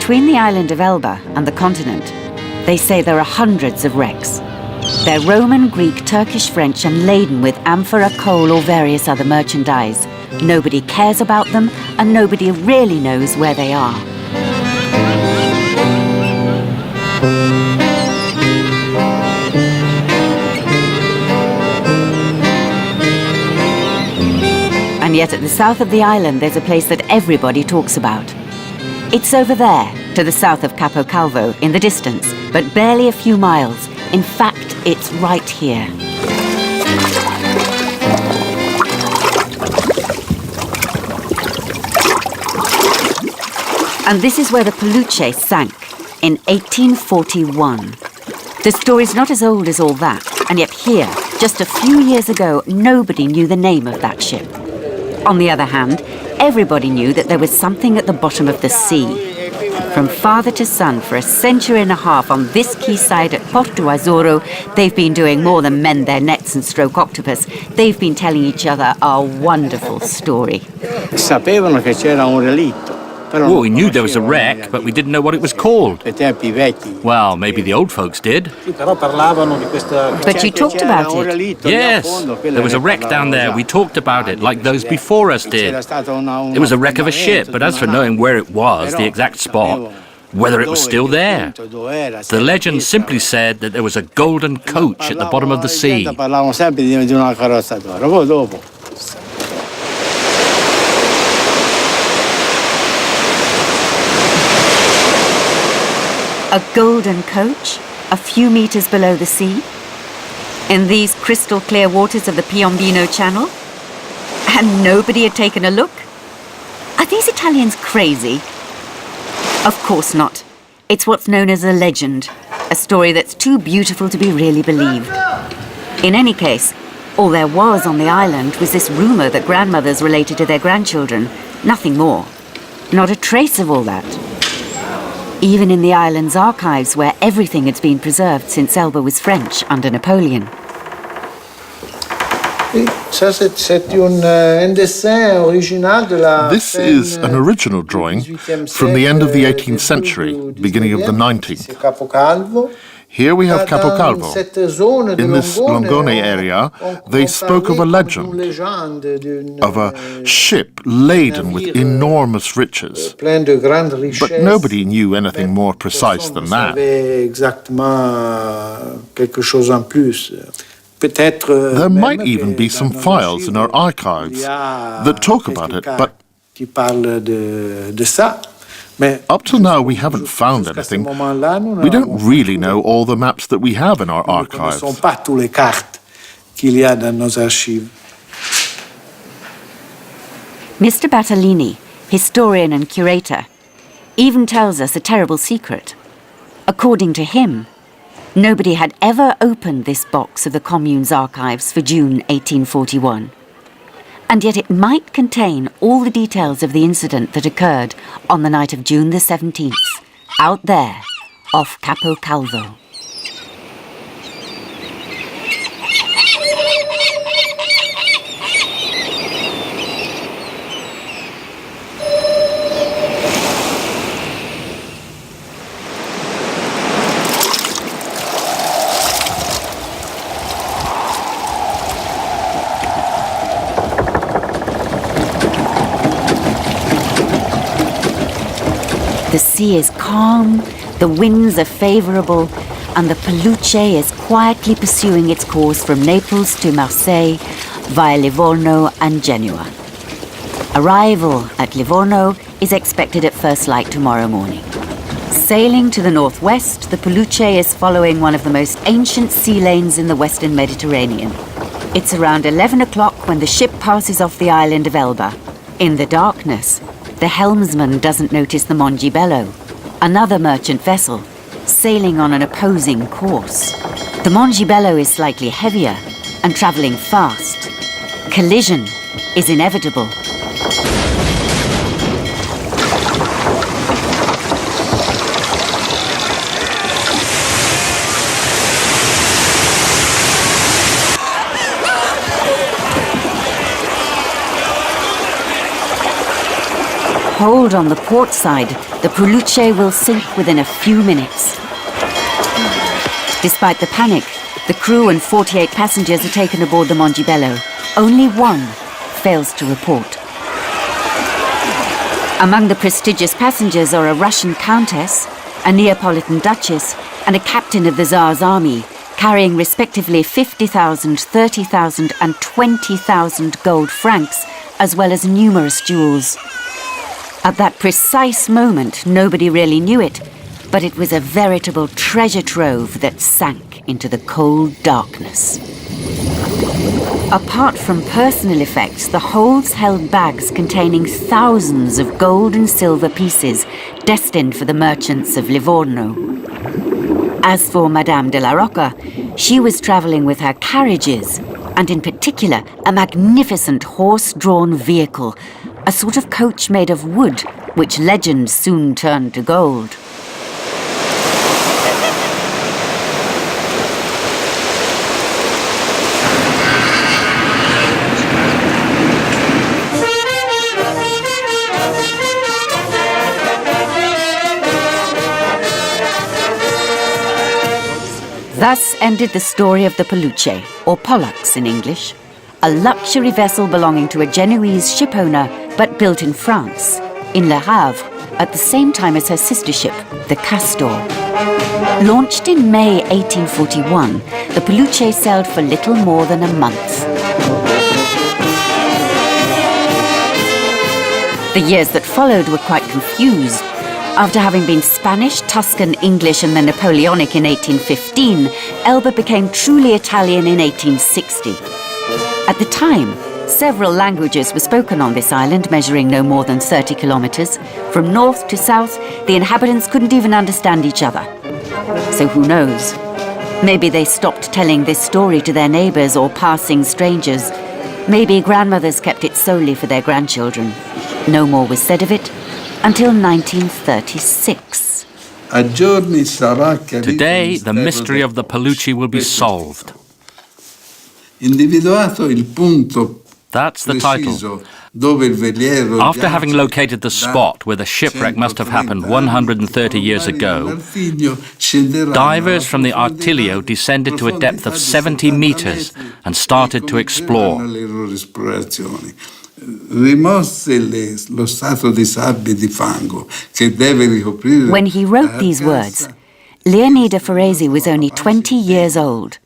Between the island of Elba and the continent, they say there are hundreds of wrecks. They're Roman, Greek, Turkish, French, and laden with amphora, coal, or various other merchandise. Nobody cares about them, and nobody really knows where they are. And yet at the south of the island, there's a place that everybody talks about. It's over there, to the south of Capo Calvo, in the distance, but barely a few miles. In fact, it's right here. And this is where the Polluce sank, in 1841. The story's not as old as all that, and yet here, just a few years ago, nobody knew the name of that ship. On the other hand, everybody knew that there was something at the bottom of the sea. From father to son, for a century and a half on this quayside at Porto Azzurro, they've been doing more than mend their nets and stroke octopus. They've been telling each other a wonderful story. Sapevano che c'era un relitto. Well, we knew there was a wreck, but we didn't know what it was called. Well, maybe the old folks did. But you talked about it. Yes, there was a wreck down there. We talked about it, like those before us did. It was a wreck of a ship, but as for knowing where it was, the exact spot, whether it was still there, the legend simply said that there was a golden coach at the bottom of the sea. A golden coach, a few meters below the sea, in these crystal clear waters of the Piombino Channel, and nobody had taken a look? Are these Italians crazy? Of course not. It's what's known as a legend, a story that's too beautiful to be really believed. In any case, all there was on the island was this rumor that grandmothers related to their grandchildren, nothing more. Not a trace of all that. Even in the island's archives, where everything had been preserved since Elba was French under Napoleon. This is an original drawing from the end of the 18th century, beginning of the 19th. Here we have Capo Calvo. In this Longone area, they spoke of a legend, of a ship laden with enormous riches. But nobody knew anything more precise than that. There might even be some files in our archives that talk about it, but up till now we haven't found anything. We don't really know all the maps that we have in our archives. Mr. Battaglini, historian and curator, even tells us a terrible secret. According to him, nobody had ever opened this box of the Commune's archives for June 1841. And yet it might contain all the details of the incident that occurred on the night of June the 17th, out there, off Capo Calvo. The sea is calm, the winds are favourable, and the Polluce is quietly pursuing its course from Naples to Marseille via Livorno and Genoa. Arrival at Livorno is expected at first light tomorrow morning. Sailing to the northwest, the Polluce is following one of the most ancient sea lanes in the western Mediterranean. It's around 11 o'clock when the ship passes off the island of Elba. In the darkness, the helmsman doesn't notice the Mongibello, another merchant vessel, sailing on an opposing course. The Mongibello is slightly heavier and travelling fast. Collision is inevitable. hold on the port side, the Polluce will sink within a few minutes. Despite the panic, the crew and 48 passengers are taken aboard the Mongibello. Only one fails to report. Among the prestigious passengers are a Russian countess, a Neapolitan duchess, and a captain of the Tsar's army, carrying respectively 50,000, 30,000 and 20,000 gold francs, as well as numerous jewels. At that precise moment, nobody really knew it, but it was a veritable treasure trove that sank into the cold darkness. Apart from personal effects, the holds held bags containing thousands of gold and silver pieces destined for the merchants of Livorno. As for Madame de la Rocca, she was travelling with her carriages, and in particular a magnificent horse-drawn vehicle, a sort of coach made of wood, which legend soon turned to gold. Thus ended the story of the Polluce, or Polluce in English, a luxury vessel belonging to a Genoese shipowner but built in France, in Le Havre, at the same time as her sister ship, the Castor. Launched in May 1841, the Polluce sailed for little more than a month. The years that followed were quite confused. After having been Spanish, Tuscan, English and then Napoleonic in 1815, Elba became truly Italian in 1860. At the time, several languages were spoken on this island, measuring no more than 30 kilometers. From north to south, the inhabitants couldn't even understand each other. So who knows? Maybe they stopped telling this story to their neighbors or passing strangers. Maybe grandmothers kept it solely for their grandchildren. No more was said of it until 1936. Today, the mystery of the Polluce will be solved. That's the title. After having located the spot where the shipwreck must have happened 130 years ago, divers from the Artiglio descended to a depth of 70 meters and started to explore. When he wrote these words, Leonida Foresi was only 20 years old.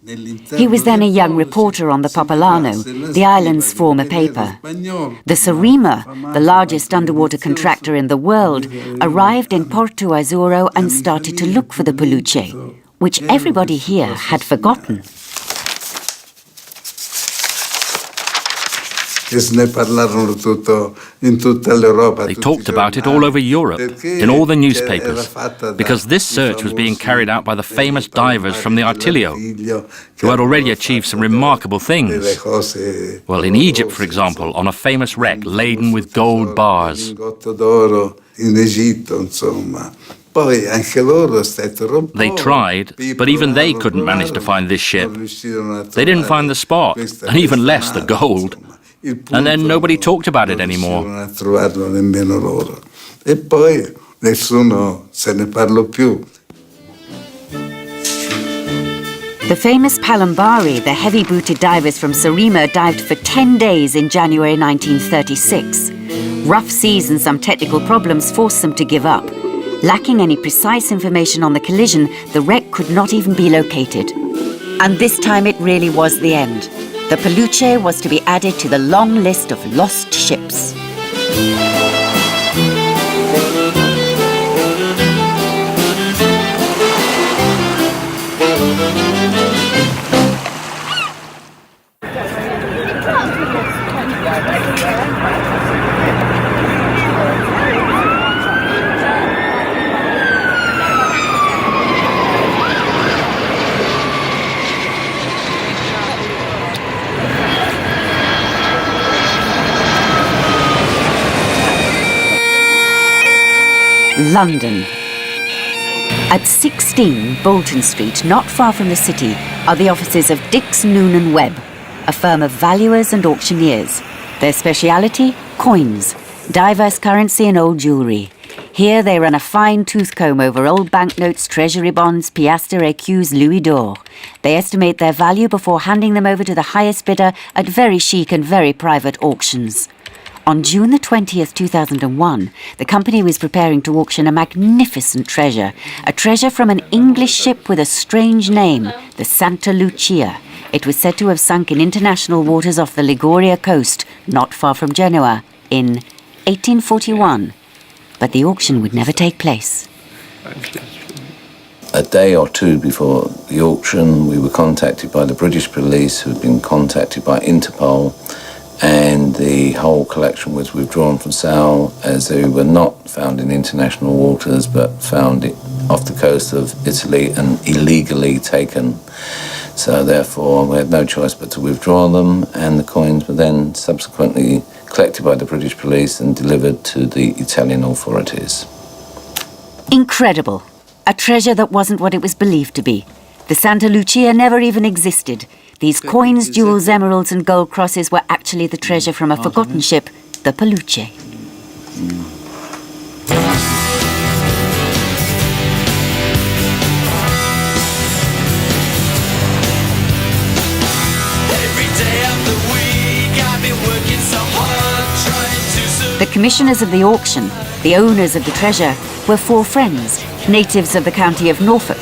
He was then a young reporter on the Popolano, the island's former paper. The Sarima, the largest underwater contractor in the world, arrived in Porto Azzurro and started to look for the Polluce, which everybody here had forgotten. They talked about it all over Europe, in all the newspapers, because this search was being carried out by the famous divers from the Artiglio, who had already achieved some remarkable things. Well, in Egypt, for example, on a famous wreck laden with gold bars. They tried, but even they couldn't manage to find this ship. They didn't find the spot, and even less the gold. And then nobody talked about it anymore. The famous Palambari, the heavy-booted divers from Sarima, dived for 10 days in January 1936. Rough seas and some technical problems forced them to give up. Lacking any precise information on the collision, the wreck could not even be located. And this time it really was the end. The Polluce was to be added to the long list of lost ships. London. At 16 Bolton Street, not far from the city, are the offices of Dix, Noonan Webb, a firm of valuers and auctioneers. Their speciality? Coins. diverse currency and old jewellery. Here they run a fine tooth comb over old banknotes, treasury bonds, piastres, écus, louis d'or. They estimate their value before handing them over to the highest bidder at very chic and very private auctions. On June the 20th, 2001, the company was preparing to auction a magnificent treasure, a treasure from an English ship with a strange name, the Santa Lucia. It was said to have sunk in international waters off the Liguria coast, not far from Genoa, in 1841. But the auction would never take place. A day or two before the auction, we were contacted by the British police, who had been contacted by Interpol, and the whole collection was withdrawn from sale as they were not found in international waters but found it off the coast of Italy and illegally taken. So therefore we had no choice but to withdraw them, and the coins were then subsequently collected by the British police and delivered to the Italian authorities. Incredible. A treasure that wasn't what it was believed to be. The Santa Lucia never even existed. These coins, jewels, emeralds and gold crosses were actually the treasure from a forgotten ship, the Polluce. The commissioners of the auction, the owners of the treasure, were four friends, natives of the county of Norfolk.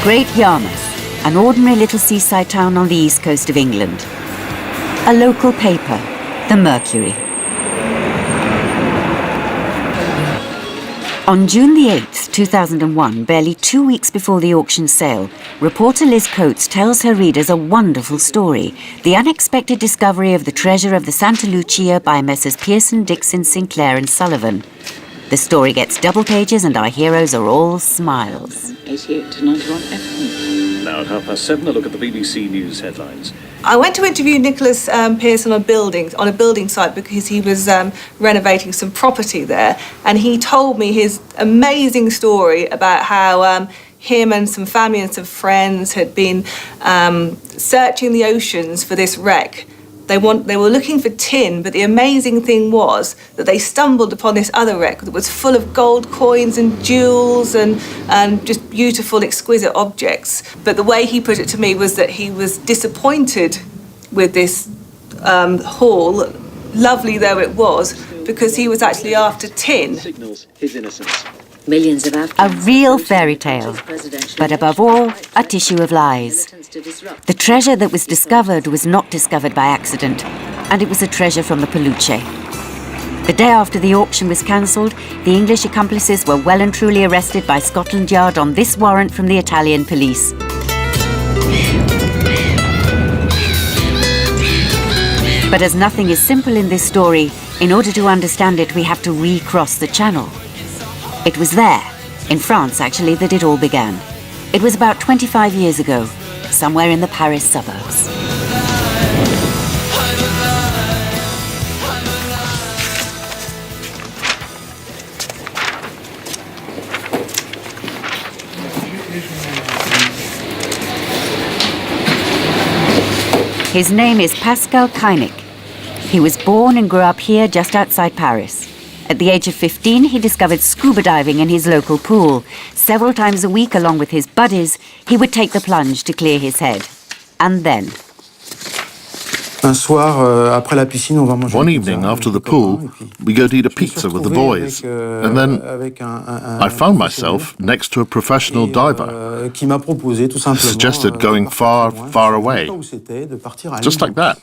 Great Yarmouth, an ordinary little seaside town on the east coast of England. A local paper, the Mercury. On June the 8th, 2001, barely 2 weeks before the auction sale, reporter Liz Coates tells her readers a wonderful story, the unexpected discovery of the treasure of the Santa Lucia by Messrs. Pearson, Dixon, Sinclair and Sullivan. The story gets double pages and our heroes are all smiles. 88 to 91 FM. Now at 7:30, a look at the BBC News headlines. I went to interview Nicholas Pearson on a building site because he was renovating some property there, and he told me his amazing story about how him and some family and some friends had been searching the oceans for this wreck. They were looking for tin, but the amazing thing was that they stumbled upon this other wreck that was full of gold coins and jewels and just beautiful, exquisite objects. But the way he put it to me was that he was disappointed with this haul, lovely though it was, because he was actually after tin. Signals his innocence. Millions of A real fairy tale, but above all, a tissue of lies. The treasure that was discovered was not discovered by accident, and it was a treasure from the Polluce. The day after the auction was cancelled, the English accomplices were well and truly arrested by Scotland Yard on this warrant from the Italian police. But as nothing is simple in this story, in order to understand it, we have to recross the channel. It was there, in France actually, that it all began. It was about 25 years ago, somewhere in the Paris suburbs. His name is Pascal Keinec. He was born and grew up here just outside Paris. At the age of 15, he discovered scuba diving in his local pool. Several times a week, along with his buddies, he would take the plunge to clear his head. And then... One evening after the pool, we go to eat a pizza with the boys. And then I found myself next to a professional diver who suggested going far, far away. Just like that.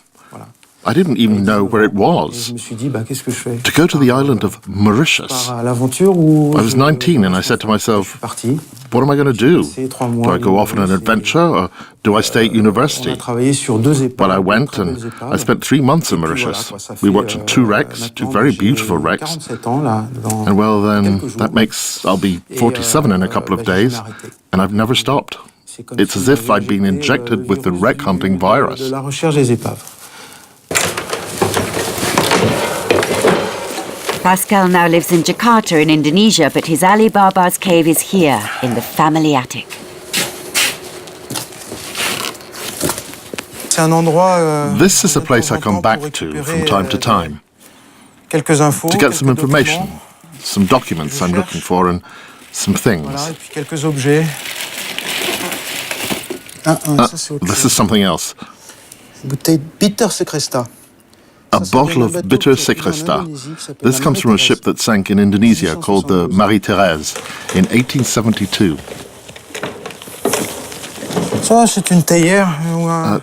I didn't even know where it was. To go to the island of Mauritius. I was 19 and I said to myself, what am I going to do? Do I go off on an adventure or do I stay at university? Well, I went and I spent 3 months in Mauritius. We worked on 2 wrecks, 2 very beautiful wrecks. And well then, that makes, I'll be 47 in a couple of days, and I've never stopped. It's as if I'd been injected with the wreck hunting virus. Pascal now lives in Jakarta in Indonesia, but his Ali Baba's cave is here, in the family attic. This is a place I come back to from time to time to get some information, some documents I'm looking for, and some things. This is something else. A bottle of bitter secresta. This comes from a ship that sank in Indonesia called the Marie-Thérèse in 1872.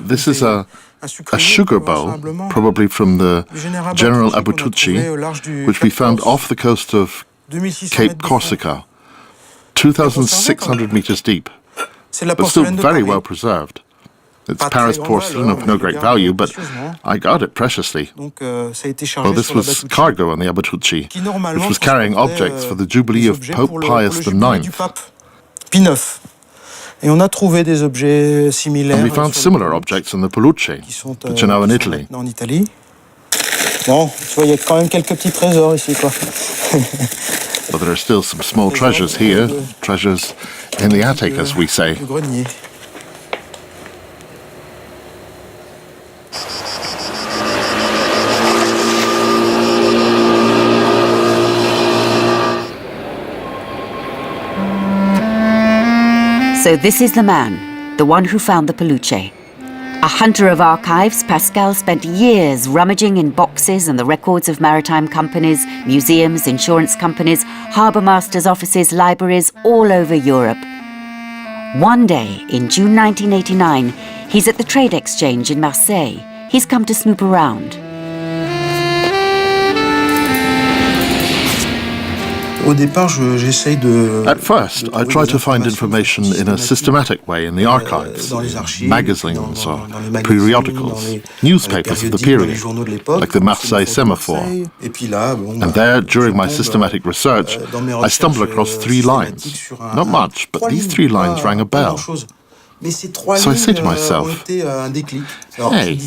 This is a sugar bowl, probably from the General Abutucci, which we found off the coast of Cape Corsica, 2,600 meters deep, but still very well preserved. It's Paris porcelain of no great value, but I guard it preciously. Well, this was cargo on the Abutucci, which was carrying objects for the Jubilee of Pope Pius IX. And we found similar objects on the Polluce, which are now in Italy. But there are still some small treasures here, treasures in the attic, as we say. So this is the man, the one who found the Polluce. A hunter of archives, Pascal spent years rummaging in boxes and the records of maritime companies, museums, insurance companies, harbour masters' offices, libraries all over Europe. One day, in June 1989, he's at the trade exchange in Marseille. He's come to snoop around. At first, I try to find information in a systematic way in the archives, magazines or periodicals, newspapers of the period, like the Marseille Semaphore. And there, during my systematic research, I stumble across 3 lines. Not much, but these 3 lines rang a bell. So I say to myself, hey,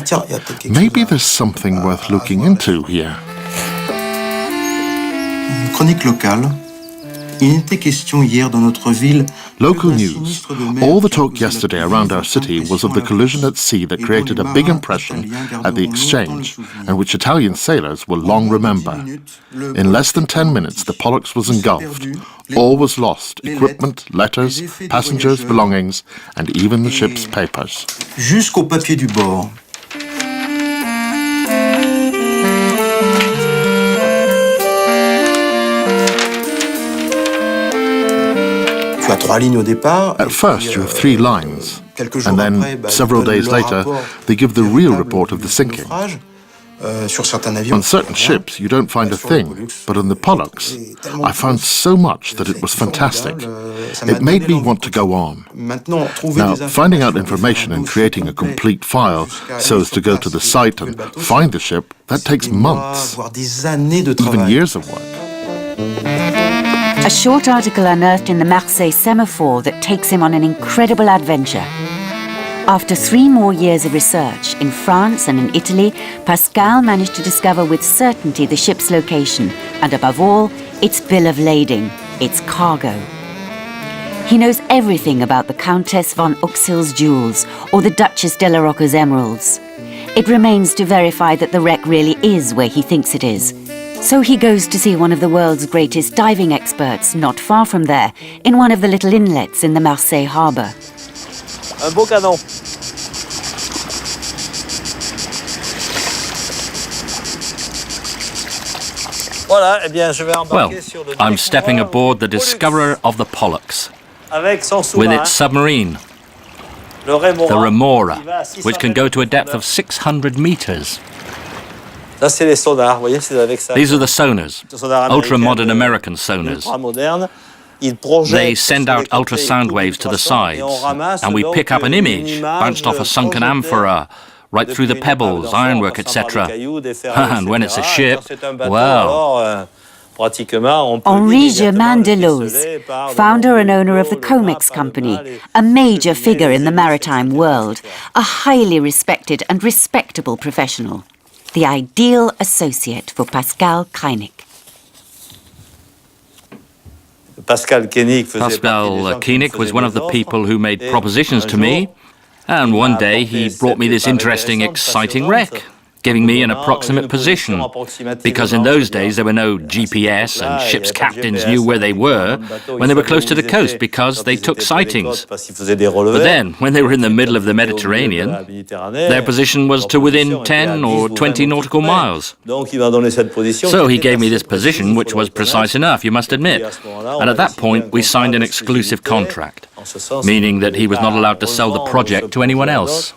maybe there's something worth looking into here. Chronique locale. Il n'était question hier dans notre ville. Local news. All the talk yesterday around our city was of the collision at sea that created a big impression at the exchange, and which Italian sailors will long remember. In less than 10 minutes, the Polluce was engulfed. All was lost: equipment, letters, passengers' belongings, and even the ship's papers. Jusqu'au papier du bord. At first, you have 3 lines, and then, several days later, they give the real report of the sinking. On certain ships, you don't find a thing, but on the Polluce, I found so much that it was fantastic. It made me want to go on. Now, finding out information and creating a complete file so as to go to the site and find the ship, that takes months, even years of work. A short article unearthed in the Marseille Semaphore that takes him on an incredible adventure. After 3 more years of research in France and in Italy, Pascal managed to discover with certainty the ship's location and, above all, its bill of lading, its cargo. He knows everything about the Countess von Uxhill's jewels or the Duchess de la Rocca's emeralds. It remains to verify that the wreck really is where he thinks it is. So he goes to see one of the world's greatest diving experts, not far from there, in one of the little inlets in the Marseille harbour. Un beau canon. Well, I'm stepping aboard the discoverer of the Polluce, with its submarine, the Remora, which can go to a depth of 600 meters. These are the sonars, ultra-modern American sonars. They send out ultrasound waves to the sides, and we pick up an image bounced off a sunken amphora, right through the pebbles, ironwork, etc. And when it's a ship, well... Henri Germain Deleuze, founder and owner of the Comex Company, a major figure in the maritime world, a highly respected and respectable professional. The ideal associate for Pascal Koenig. Pascal Koenig was one of the people who made propositions to me, And one day he brought me this interesting, exciting wreck, giving me an approximate position, because in those days there were no GPS and ships' captains knew where they were when they were close to the coast because they took sightings. But then, when they were in the middle of the Mediterranean, their position was to within 10 or 20 nautical miles. So he gave me this position, which was precise enough, you must admit. And at that point, we signed an exclusive contract, meaning that he was not allowed to sell the project to anyone else.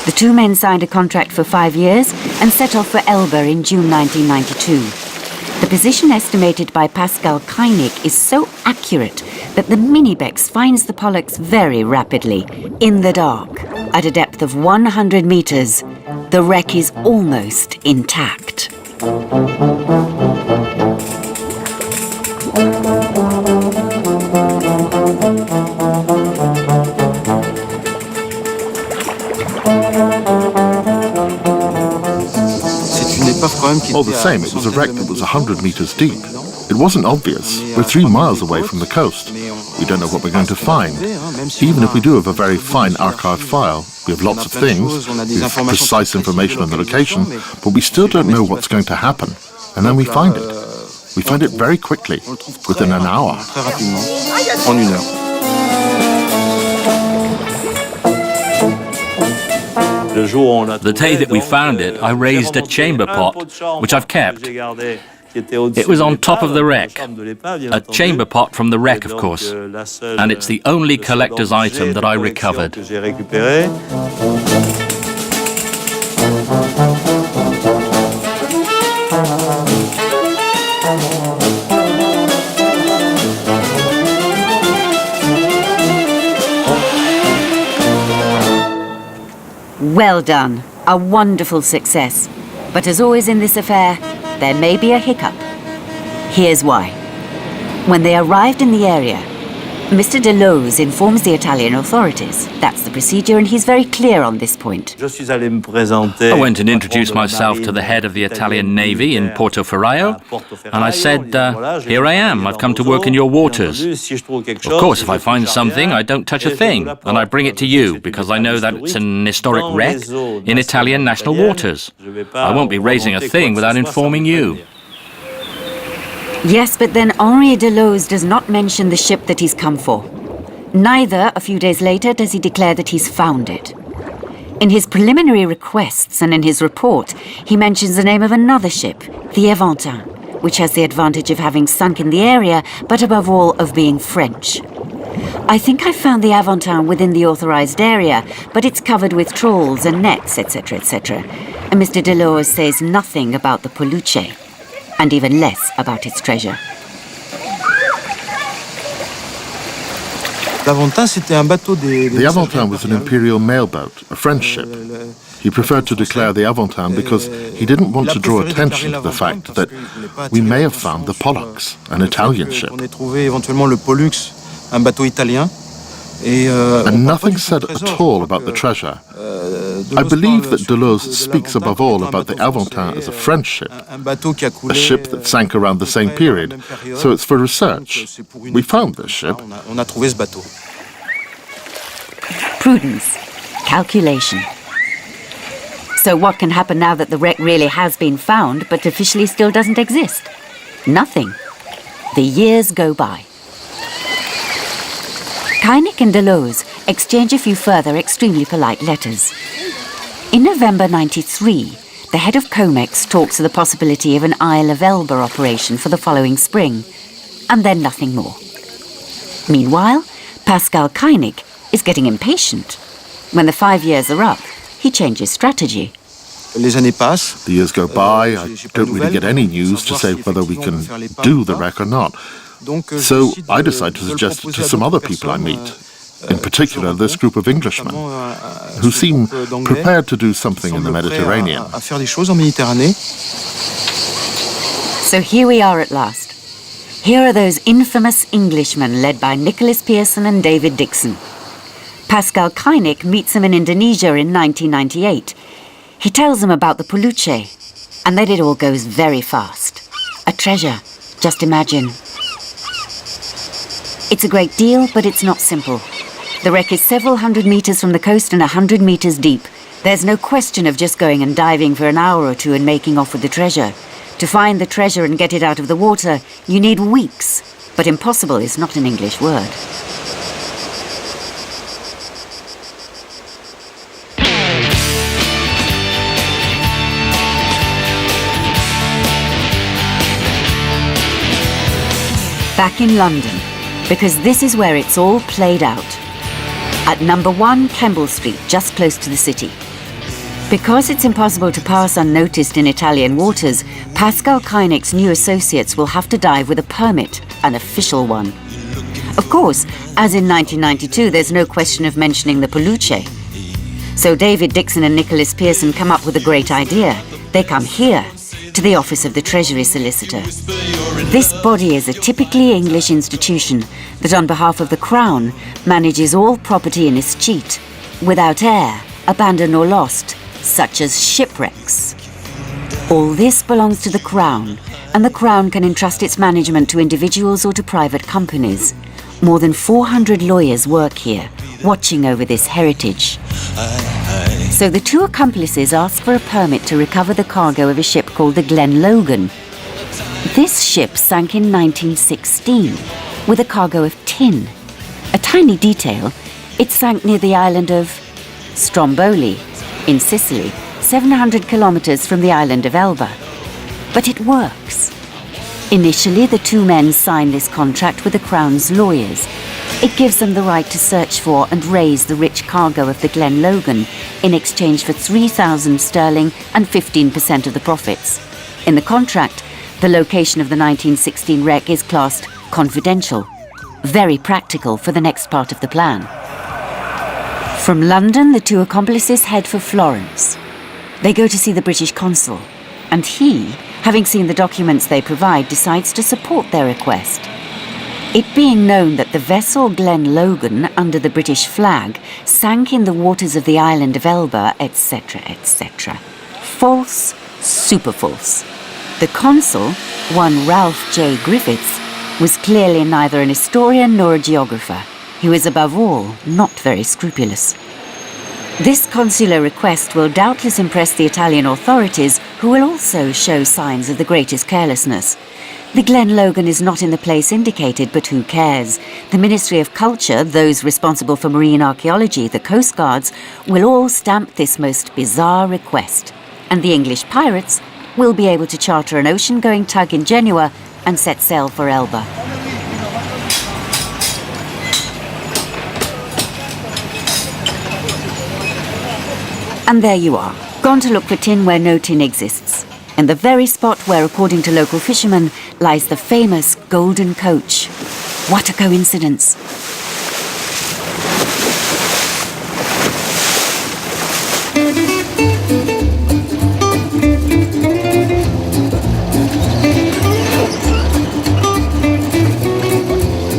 The two men signed a contract for 5 years and set off for Elba in June 1992. The position estimated by Pascal Keinig is so accurate that the Minibex finds the Pollux very rapidly, in the dark. At a depth of 100 meters, the wreck is almost intact. All the same, it was a wreck that was 100 meters deep. It wasn't obvious. We're 3 miles away from the coast. We don't know what we're going to find. Even if we do have a very fine archive file, we have lots of things, we have precise information on the location, but we still don't know what's going to happen. And then we find it. We find it very quickly, within an hour. The day that we found it, I raised a chamber pot, which I've kept. It was on top of the wreck. A chamber pot from the wreck, of course. And it's the only collector's item that I recovered. Well done. A wonderful success. But as always in this affair, there may be a hiccup. Here's why. When they arrived in the area, Mr. Deleuze informs the Italian authorities. That's the procedure, and he's very clear on this point. I went and introduced myself to the head of the Italian Navy in Portoferraio, and I said, here I am, I've come to work in your waters. Of course, if I find something, I don't touch a thing, and I bring it to you, because I know that it's an historic wreck in Italian national waters. I won't be raising a thing without informing you. Yes, but then Henri Deleuze does not mention the ship that he's come for. Neither, a few days later, does he declare that he's found it. In his preliminary requests and in his report, he mentions the name of another ship, the Aventin, which has the advantage of having sunk in the area, but above all, of being French. I think I found the Aventin within the authorized area, but it's covered with trawls and nets, etc., etc. And Mr. Deleuze says nothing about the Polluce, and even less about its treasure. The Aventin was an imperial mailboat, a French ship. He preferred to declare the Aventin because he didn't want to draw attention to the fact that we may have found the Polluce, an Italian ship. And nothing said at all about the treasure. I believe that Deleuze speaks above all about the Aventin as a French ship, a ship that sank around the same period, so it's for research. We found this ship. Prudence, calculation. So what can happen now that the wreck really has been found, but officially still doesn't exist? Nothing. The years go by. Keinig and Deleuze exchange a few further extremely polite letters. In November '93, the head of COMEX talks of the possibility of an Isle of Elba operation for the following spring, and then nothing more. Meanwhile, Pascal Keinig is getting impatient. When the 5 years are up, he changes strategy. The years go by, I don't really get any news to say whether we can do the wreck or not. So I decide to suggest it to some other people I meet, in particular this group of Englishmen, who seem prepared to do something in the Mediterranean. So here we are at last. Here are those infamous Englishmen led by Nicholas Pearson and David Dixon. Pascal Keinig meets them in Indonesia in 1998. He tells them about the Polluce, and then it all goes very fast. A treasure, just imagine. It's a great deal, but it's not simple. The wreck is several hundred meters from the coast and 100 meters deep. There's no question of just going and diving for an hour or two and making off with the treasure. To find the treasure and get it out of the water, you need weeks. But impossible is not an English word. Back in London, because this is where it's all played out. At number 1 Kemble Street, just close to the city. Because it's impossible to pass unnoticed in Italian waters, Pascal Koenig's new associates will have to dive with a permit, an official one. Of course, as in 1992, there's no question of mentioning the Polluce. So David Dixon and Nicholas Pearson come up with a great idea. They come here, to the office of the Treasury Solicitor. This body is a typically English institution that on behalf of the Crown manages all property in escheat, without heir, abandoned or lost, such as shipwrecks. All this belongs to the Crown, and the Crown can entrust its management to individuals or to private companies. More than 400 lawyers work here, watching over this heritage. So the two accomplices ask for a permit to recover the cargo of a ship called the Glen Logan. This ship sank in 1916 with a cargo of tin. A tiny detail, it sank near the island of Stromboli in Sicily, 700 kilometers from the island of Elba. But it works. Initially, the two men sign this contract with the Crown's lawyers. It gives them the right to search for and raise the rich cargo of the Glen Logan in exchange for 3,000 sterling and 15% of the profits. In the contract, the location of the 1916 wreck is classed confidential. Very practical for the next part of the plan. From London, the two accomplices head for Florence. They go to see the British consul, and he, having seen the documents they provide, decides to support their request. It being known that the vessel Glen Logan, under the British flag, sank in the waters of the island of Elba, etc., etc. False, super false. The consul, one Ralph J. Griffiths, was clearly neither an historian nor a geographer. He was above all not very scrupulous. This consular request will doubtless impress the Italian authorities, who will also show signs of the greatest carelessness. The Glen Logan is not in the place indicated, but who cares? The Ministry of Culture, those responsible for marine archaeology, the Coast Guards, will all stamp this most bizarre request. And the English pirates will be able to charter an ocean-going tug in Genoa and set sail for Elba. And there you are, gone to look for tin where no tin exists. In the very spot where, according to local fishermen, lies the famous Golden Coach. What a coincidence.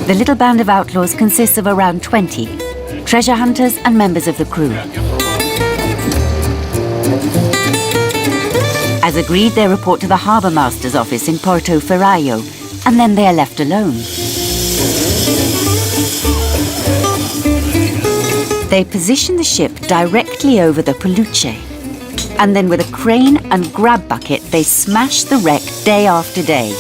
The little band of outlaws consists of around 20, treasure hunters and members of the crew. As agreed, they report to the harbour master's office in Porto Ferraio, and then they are left alone. They position the ship directly over the Polluce, and then with a crane and grab bucket, they smash the wreck day after day.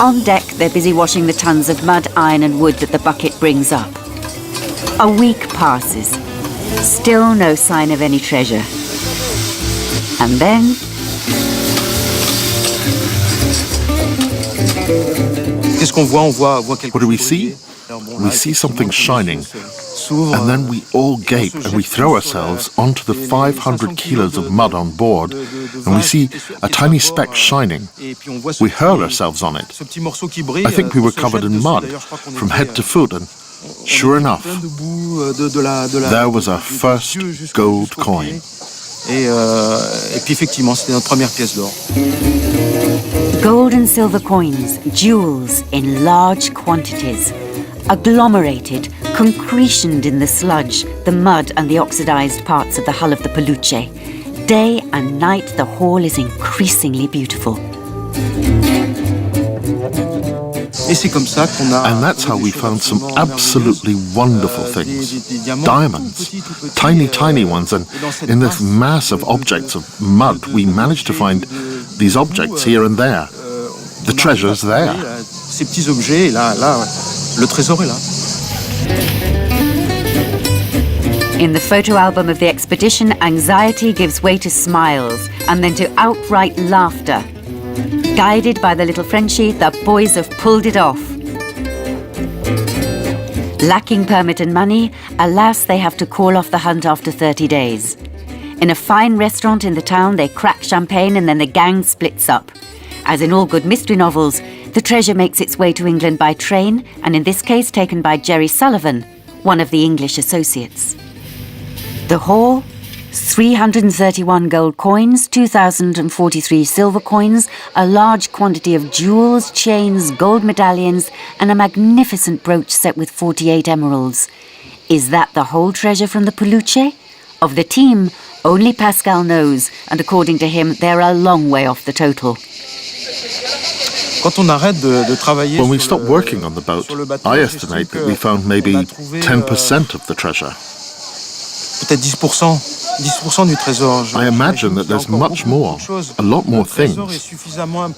On deck, they're busy washing the tons of mud, iron and wood that the bucket brings up. A week passes. Still no sign of any treasure. And then... What do we see? We see something shining, and then we all gape and we throw ourselves onto the 500 kilos of mud on board, and we see a tiny speck shining. We hurl ourselves on it. I think we were covered in mud from head to foot, and sure enough, there was our first gold coin. Gold and silver coins, jewels in large quantities, agglomerated, concretioned in the sludge, the mud and the oxidized parts of the hull of the Polluce. Day and night, the hall is increasingly beautiful. And that's how we found some absolutely wonderful things. Diamonds, tiny, tiny ones. And in this mass of objects of mud, we managed to find these objects here and there. The treasure's there. Ces petits objets, là, le trésor est là. In the photo album of the expedition, anxiety gives way to smiles and then to outright laughter. Guided by the little Frenchie, the boys have pulled it off. Lacking permit and money, alas, they have to call off the hunt after 30 days. In a fine restaurant in the town, they crack champagne and then the gang splits up. As in all good mystery novels, the treasure makes its way to England by train, and in this case taken by Jerry Sullivan, one of the English associates. The haul? 331 gold coins, 2,043 silver coins, a large quantity of jewels, chains, gold medallions, and a magnificent brooch set with 48 emeralds. Is that the whole treasure from the Polluce? Of the team, only Pascal knows, and according to him, they're a long way off the total. When we stopped working on the boat, I estimate that we found maybe 10% of the treasure. I imagine that there's much more, a lot more things.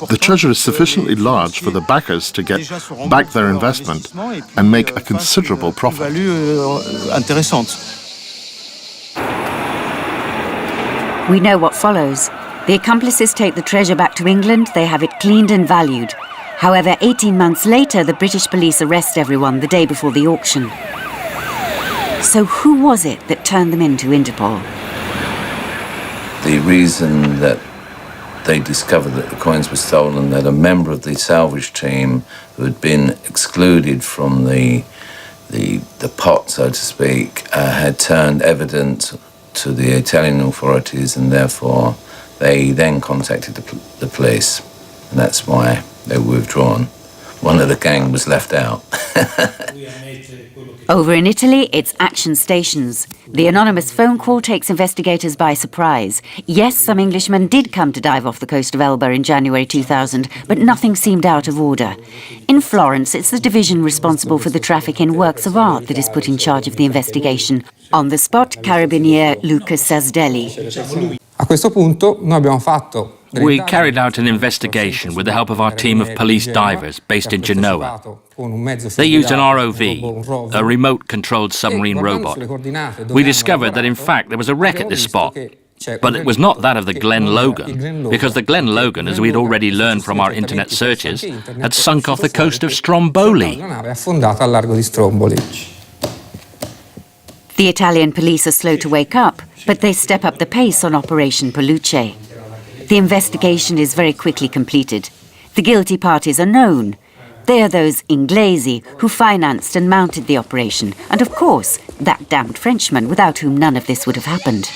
The treasure is sufficiently large for the backers to get back their investment and make a considerable profit. We know what follows. The accomplices take the treasure back to England, they have it cleaned and valued. However, 18 months later, the British police arrest everyone the day before the auction. So who was it that turned them into Interpol? The reason that they discovered that the coins were stolen, that a member of the salvage team who had been excluded from the pot, so to speak, had turned evidence to the Italian authorities, and therefore they then contacted the police, and that's why they were withdrawn. One of the gang was left out. Over in Italy, it's action stations. The anonymous phone call takes investigators by surprise. Yes, some Englishmen did come to dive off the coast of Elba in January 2000, but nothing seemed out of order. In Florence, it's the division responsible for the traffic in works of art that is put in charge of the investigation. On the spot, Carabiniere Luca Sasdelli. A questo punto noi abbiamo fatto. We carried out an investigation with the help of our team of police divers based in Genoa. They used an ROV, a remote-controlled submarine robot. We discovered that in fact there was a wreck at this spot, but it was not that of the Glen Logan, because the Glen Logan, as we'd already learned from our internet searches, had sunk off the coast of Stromboli. The Italian police are slow to wake up, but they step up the pace on Operation Polluce. The investigation is very quickly completed. The guilty parties are known. They are those Inglesi who financed and mounted the operation, and of course, that damned Frenchman without whom none of this would have happened.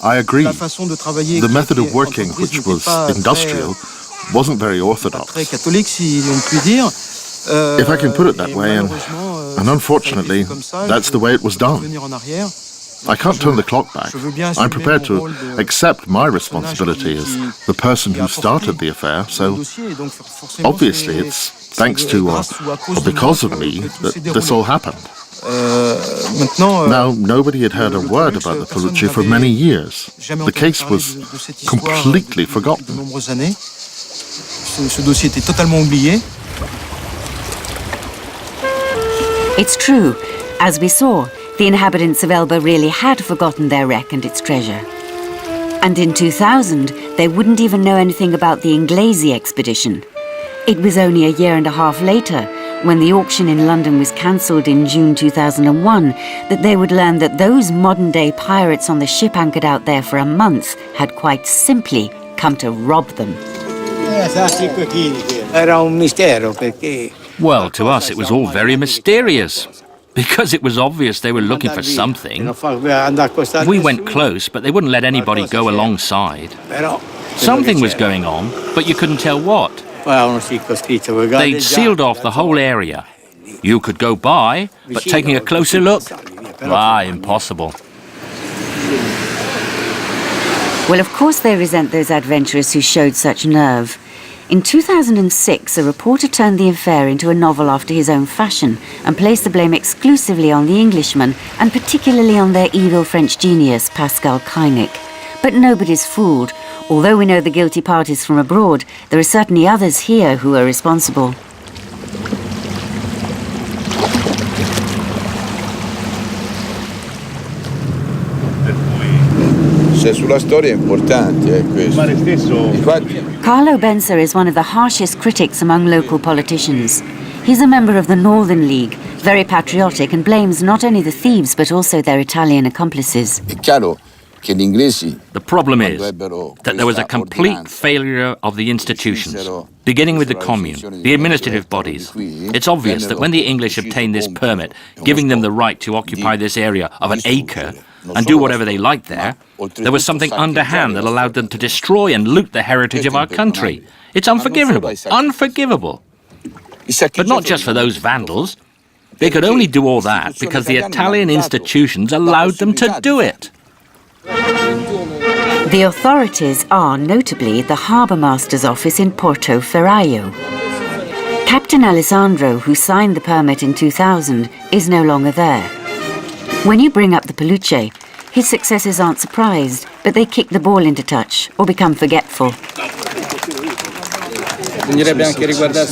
I agree. The method of working, which was industrial, wasn't very orthodox. If I can put it that way, and unfortunately, that's the way it was done. I can't turn the clock back. I'm prepared to accept my responsibility as the person who started the affair, so obviously it's thanks to or because of me that this all happened. Now, nobody had heard a word about the Polluce for many years. The case was completely forgotten. It's true. As we saw, the inhabitants of Elba really had forgotten their wreck and its treasure. And in 2000, they wouldn't even know anything about the Inglesi expedition. It was only a year and a half later, when the auction in London was cancelled in June 2001, that they would learn that those modern-day pirates on the ship anchored out there for a month had quite simply come to rob them. Well, to us it was all very mysterious, because it was obvious they were looking for something. We went close, but they wouldn't let anybody go alongside. Something was going on, but you couldn't tell what. They'd sealed off the whole area. You could go by, but taking a closer look, impossible. Well, of course they resent those adventurers who showed such nerve. In 2006, a reporter turned the affair into a novel after his own fashion and placed the blame exclusively on the Englishmen and particularly on their evil French genius, Pascal Koenig. But nobody's fooled. Although we know the guilty parties from abroad, there are certainly others here who are responsible. Sulla storia è importante, questo. Infatti, Carlo Benza is one of the harshest critics among local politicians. He's a member of the Northern League, very patriotic, and blames not only the thieves but also their Italian accomplices. è chiaro che gli inglesi The problem is that there was a complete failure of the institutions, beginning with the commune, the administrative bodies. It's obvious that when the English obtained this permit, giving them the right to occupy this area of an acre and do whatever they liked there was something underhand that allowed them to destroy and loot the heritage of our country. It's unforgivable, unforgivable. But not just for those vandals. They could only do all that because the Italian institutions allowed them to do it. The authorities are notably the harbour master's office in Porto Ferraio. Captain Alessandro, who signed the permit in 2000, is no longer there. When you bring up the Polluce, his successors aren't surprised, but they kick the ball into touch or become forgetful.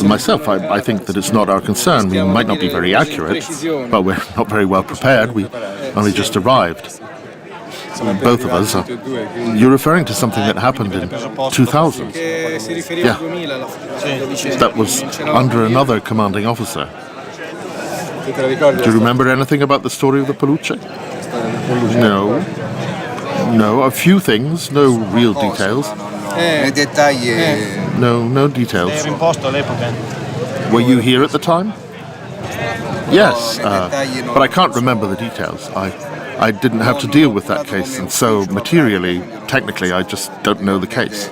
Myself, I think that it's not our concern. We might not be very accurate, but we're not very well prepared. We only just arrived. Both of us. You're referring to something that happened in 2000? Yeah. That was under another commanding officer. Do you remember anything about the story of the Polluce? No. No, a few things, no real details. No details. Were you here at the time? Yes, but I can't remember the details. I didn't have to deal with that case, and so materially, technically, I just don't know the case.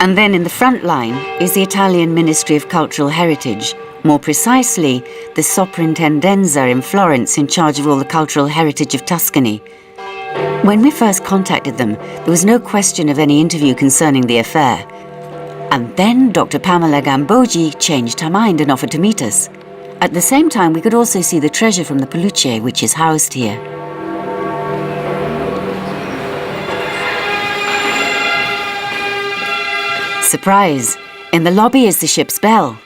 And then in the front line is the Italian Ministry of Cultural Heritage, more precisely, the Soprintendenza in Florence in charge of all the cultural heritage of Tuscany. When we first contacted them, there was no question of any interview concerning the affair. And then Dr. Pamela Gambogi changed her mind and offered to meet us. At the same time, we could also see the treasure from the Polluce, which is housed here. Surprise! In the lobby is the ship's bell.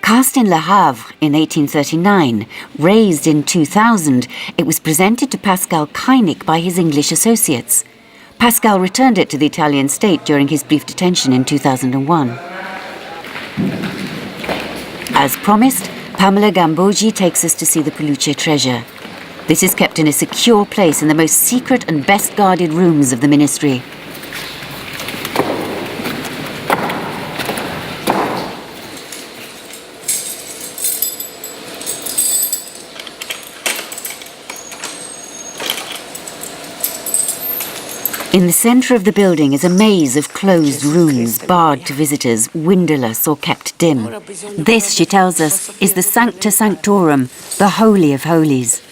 Cast in Le Havre in 1839, raised in 2000, it was presented to Pascal Koenig by his English associates. Pascal returned it to the Italian state during his brief detention in 2001. As promised, Pamela Gambogi takes us to see the Polluce treasure. This is kept in a secure place in the most secret and best guarded rooms of the ministry. In the centre of the building is a maze of closed rooms, barred to visitors, windowless or kept dim. This, she tells us, is the Sancta Sanctorum, the Holy of Holies.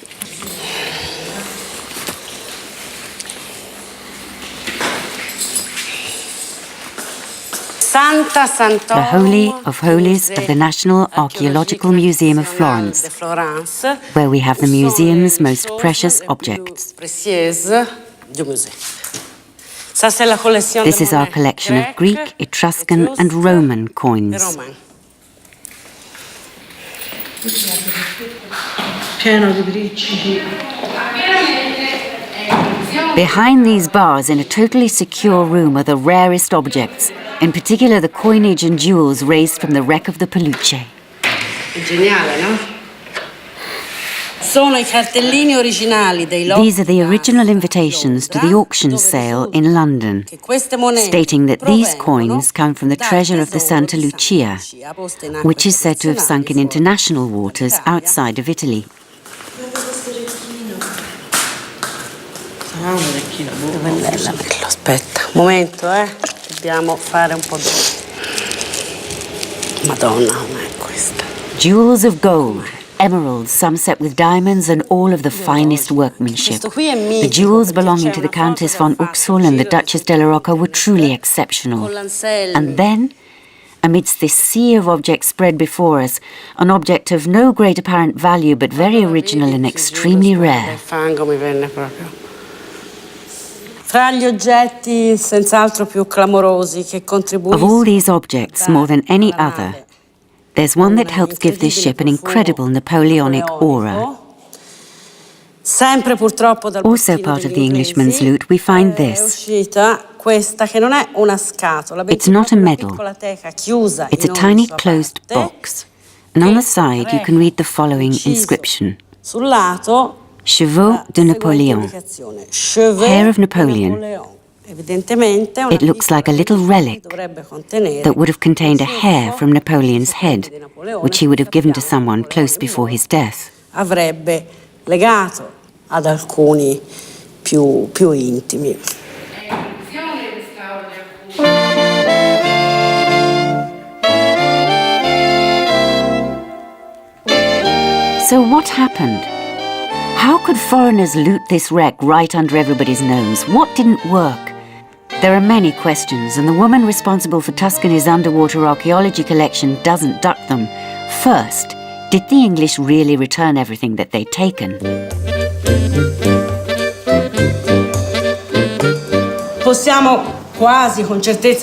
The Holy of Holies of the National Archaeological Museum of Florence, where we have the museum's most precious objects. This is our collection of Greek, Etruscan and Roman coins. Behind these bars, in a totally secure room, are the rarest objects, in particular the coinage and jewels raised from the wreck of the Polluce. These are the original invitations to the auction sale in London, stating that these coins come from the treasure of the Santa Lucia, which is said to have sunk in international waters outside of Italy. Aspetta, un momento, dobbiamo fare un po' di... Madonna, com'è questa? Jewels of gold, emeralds, some set with diamonds, and all of the finest workmanship. The jewels belonging to the Countess von Uxel and the Duchess della Rocca were truly exceptional. And then, amidst this sea of objects spread before us, an object of no great apparent value but very original and extremely rare. Of all these objects, more than any other, there's one that helps give this ship an incredible Napoleonic aura. Also part of the Englishman's loot, we find this. It's not a medal. It's a tiny closed box. And on the side you can read the following inscription. Chevaux de Napoléon. Hair of Napoleon. It looks like a little relic that would have contained a hair from Napoleon's head, which he would have given to someone close before his death. Ad alcuni più intimi. So what happened? How could foreigners loot this wreck right under everybody's nose? What didn't work? There are many questions, and the woman responsible for Tuscany's underwater archaeology collection doesn't duck them. First, did the English really return everything that they'd taken?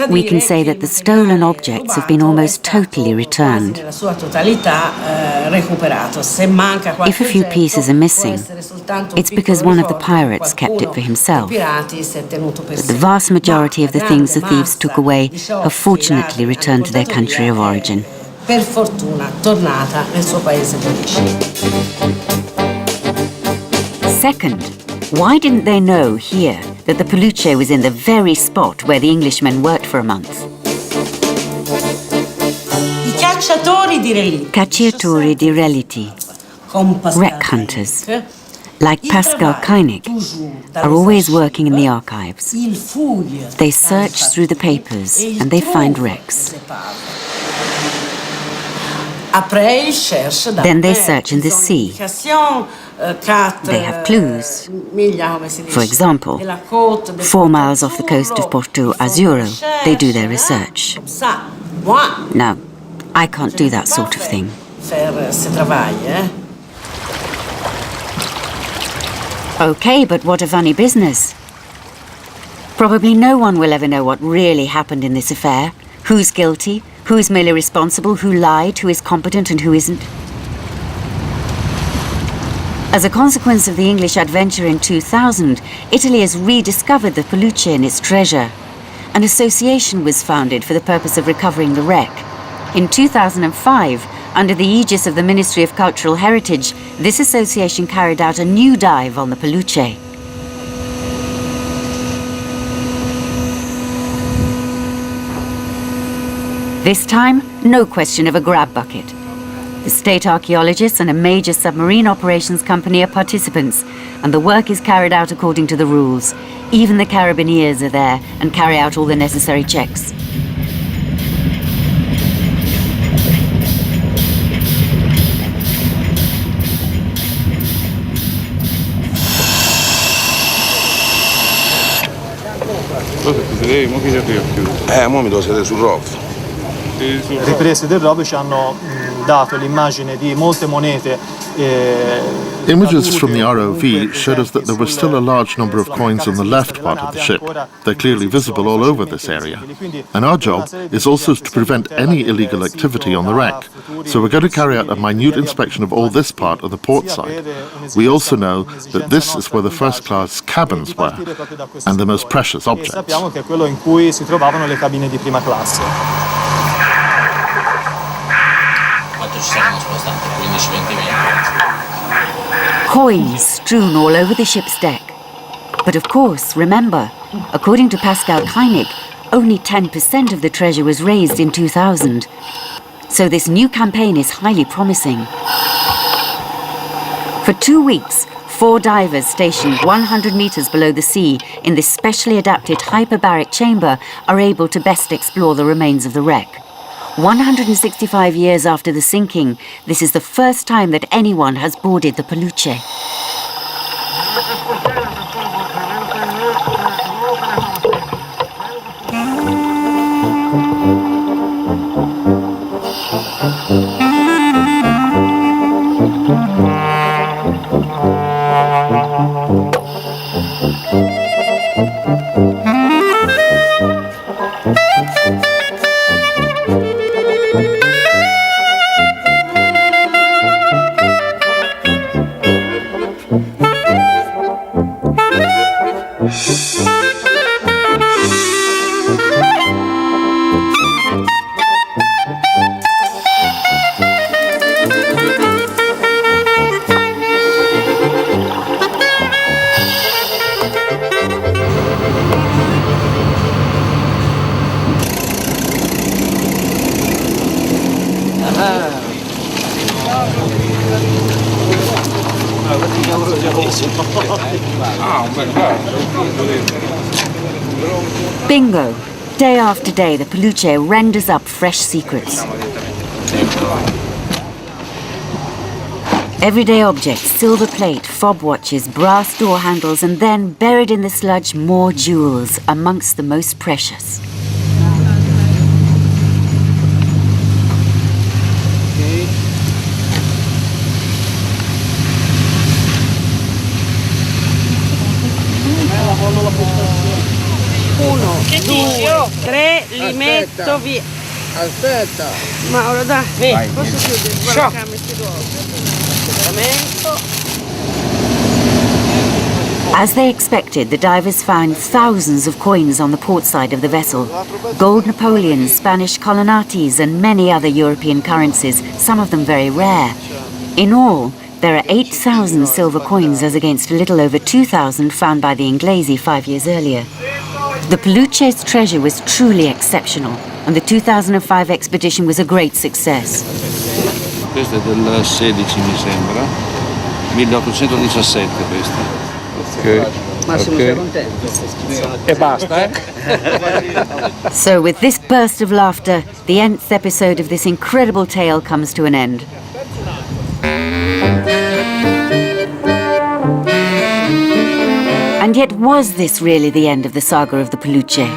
We can say that the stolen objects have been almost totally returned. If a few pieces are missing, it's because one of the pirates kept it for himself. But the vast majority of the things the thieves took away have fortunately returned to their country of origin. Per fortuna, tornata nel suo paese d'origine. Second, why didn't they know here that the Polluce was in the very spot where the Englishmen worked for a month? Cacciatori di reliti, wreck hunters, like Pascal Koenig, are always working in the archives. They search through the papers and they find wrecks. Then they search in the sea. They have clues. For example, 4 miles off the coast of Porto Azzurro, they do their research. No, I can't do that sort of thing. Okay, but what a funny business. Probably no one will ever know what really happened in this affair. Who's guilty? Who's merely responsible? Who lied? Who is competent and who isn't? As a consequence of the English adventure in 2000, Italy has rediscovered the Polluce and its treasure. An association was founded for the purpose of recovering the wreck. In 2005, under the aegis of the Ministry of Cultural Heritage, this association carried out a new dive on the Polluce. This time, no question of a grab bucket. The state archaeologists and a major submarine operations company are participants, and the work is carried out according to the rules. Even the Carabiniers are there and carry out all the necessary checks. Mo mi devo sedere sul rogo. Riprese del rogo ci hanno dato l'immagine di molte monete. Images from the ROV showed us that there was still a large number of coins on the left part of the ship. They're clearly visible all over this area. And our job is also to prevent any illegal activity on the wreck. So we're going to carry out a minute inspection of all this part of the port side. We also know that this is where the first-class cabins were, and the most precious objects. Sappiamo che è quello in cui si trovavano le cabine di prima classe. Quanto ci saranno spostati? 15-20 metri. Coins strewn all over the ship's deck. But of course, remember, according to Pascal Koenig, only 10% of the treasure was raised in 2000. So this new campaign is highly promising. For 2 weeks, 4 divers stationed 100 meters below the sea in this specially adapted hyperbaric chamber are able to best explore the remains of the wreck. 165 years after the sinking, this is the first time that anyone has boarded the Polluce. Bingo! Day after day, the Polluce renders up fresh secrets. Everyday objects, silver plate, fob watches, brass door handles, and then, buried in the sludge, more jewels, amongst the most precious. Uno, due, tre, li metto via. Aspetta. Mauro, dai, posso chiudere? Guarda che metti As they expected, the divers found thousands of coins on the port side of the vessel. Gold Napoleons, Spanish colonnates, and many other European currencies, some of them very rare. In all, there are 8,000 silver coins as against a little over 2,000 found by the Inglesi 5 years earlier. The Polluce's treasure was truly exceptional, and the 2005 expedition was a great success. Questo è del 16 mi sembra, 1817 questo. Massimo, sei contento? E basta, eh? So with this burst of laughter, the nth episode of this incredible tale comes to an end. And yet, was this really the end of the saga of the Polluce?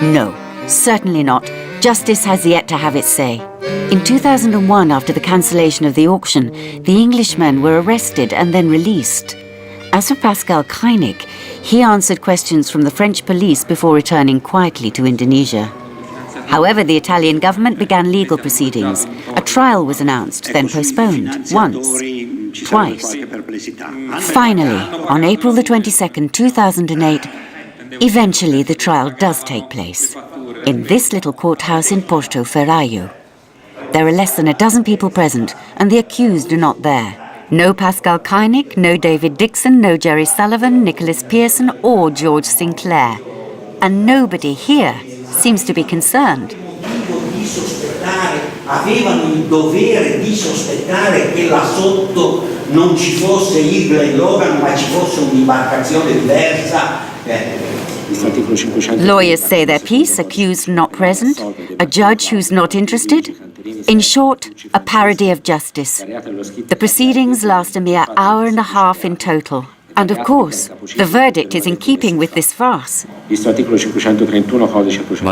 No, certainly not. Justice has yet to have its say. In 2001, after the cancellation of the auction, the Englishmen were arrested and then released. As for Pascal Keinig, he answered questions from the French police before returning quietly to Indonesia. However, the Italian government began legal proceedings. A trial was announced, then postponed, once, twice. Finally, on April the 22nd, 2008, eventually the trial does take place, in this little courthouse in Porto Ferraio. There are less than a dozen people present, and the accused are not there. No Pascal Keinig, no David Dixon, no Jerry Sullivan, Nicholas Pearson, or George Sinclair. And nobody here seems to be concerned. Avevano il dovere di sospettare che là sotto non ci fosse il Glenlogan, ma ci fosse un'imbarcazione diversa. Lawyers say their piece, accused not present, a judge who's not interested. In short, a parody of justice. The proceedings last a mere hour and a half in total. And of course, the verdict is in keeping with this farce. By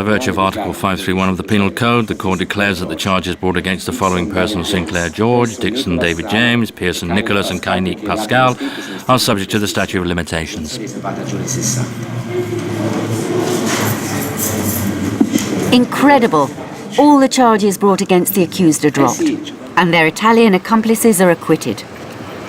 virtue of Article 531 of the Penal Code, the court declares that the charges brought against the following persons, Sinclair George, Dixon David James, Pearson Nicholas, and Keinig Pascal, are subject to the statute of limitations. Incredible! All the charges brought against the accused are dropped, and their Italian accomplices are acquitted.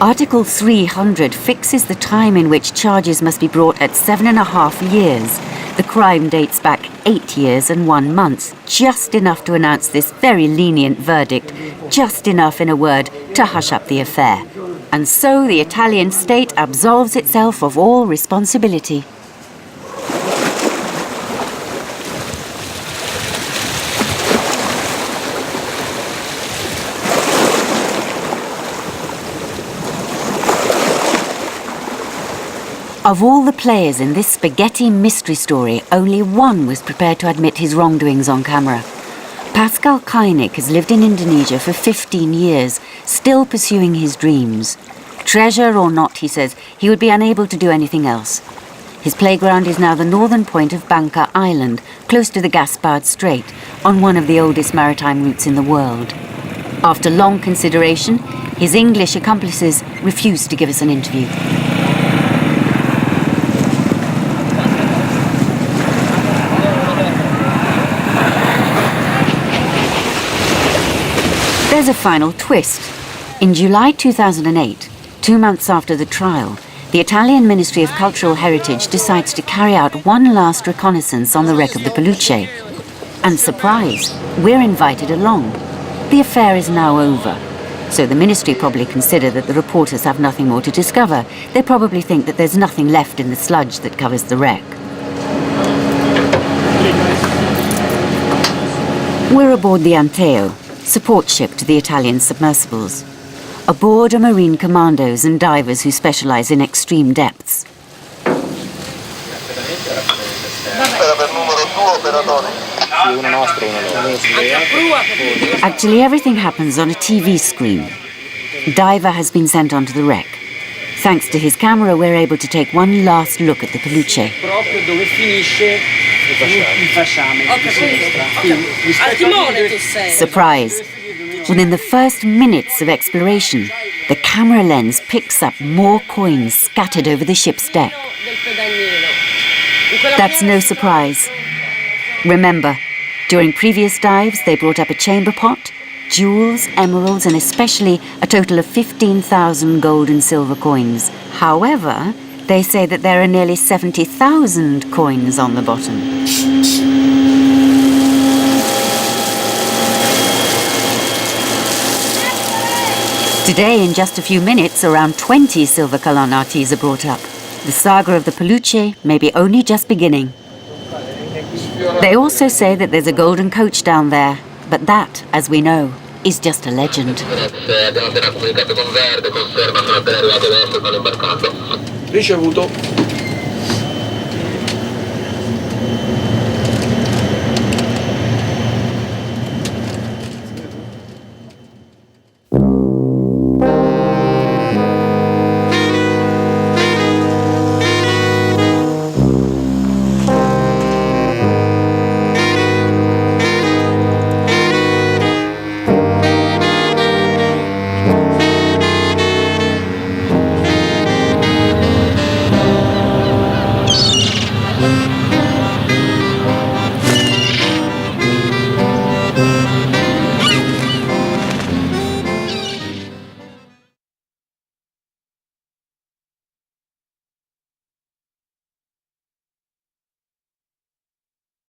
Article 300 fixes the time in which charges must be brought at 7.5 years. The crime dates back 8 years and 1 month, just enough to announce this very lenient verdict, just enough, in a word, to hush up the affair. And so the Italian state absolves itself of all responsibility. Of all the players in this spaghetti mystery story, only one was prepared to admit his wrongdoings on camera. Pascal Kainik has lived in Indonesia for 15 years, still pursuing his dreams. Treasure or not, he says, he would be unable to do anything else. His playground is now the northern point of Bangka Island, close to the Gaspard Strait, on one of the oldest maritime routes in the world. After long consideration, his English accomplices refused to give us an interview. There's a final twist. In July 2008, 2 months after the trial, the Italian Ministry of Cultural Heritage decides to carry out one last reconnaissance on the wreck of the Polluce. And surprise, we're invited along. The affair is now over. So the ministry probably consider that the reporters have nothing more to discover. They probably think that there's nothing left in the sludge that covers the wreck. We're aboard the Anteo, support ship to the Italian submersibles. Aboard are marine commandos and divers who specialize in extreme depths. Actually, everything happens on a TV screen. Diver has been sent onto the wreck. Thanks to his camera, we're able to take one last look at the Polluce. Surprise! Within the first minutes of exploration, the camera lens picks up more coins scattered over the ship's deck. That's no surprise. Remember, during previous dives, they brought up a chamber pot, jewels, emeralds, and especially a total of 15,000 gold and silver coins. However, they say that there are nearly 70,000 coins on the bottom. Today, in just a few minutes, around 20 silver colonnates are brought up. The saga of the Polluce may be only just beginning. They also say that there's a golden coach down there, but that, as we know, is just a legend. Ricevuto.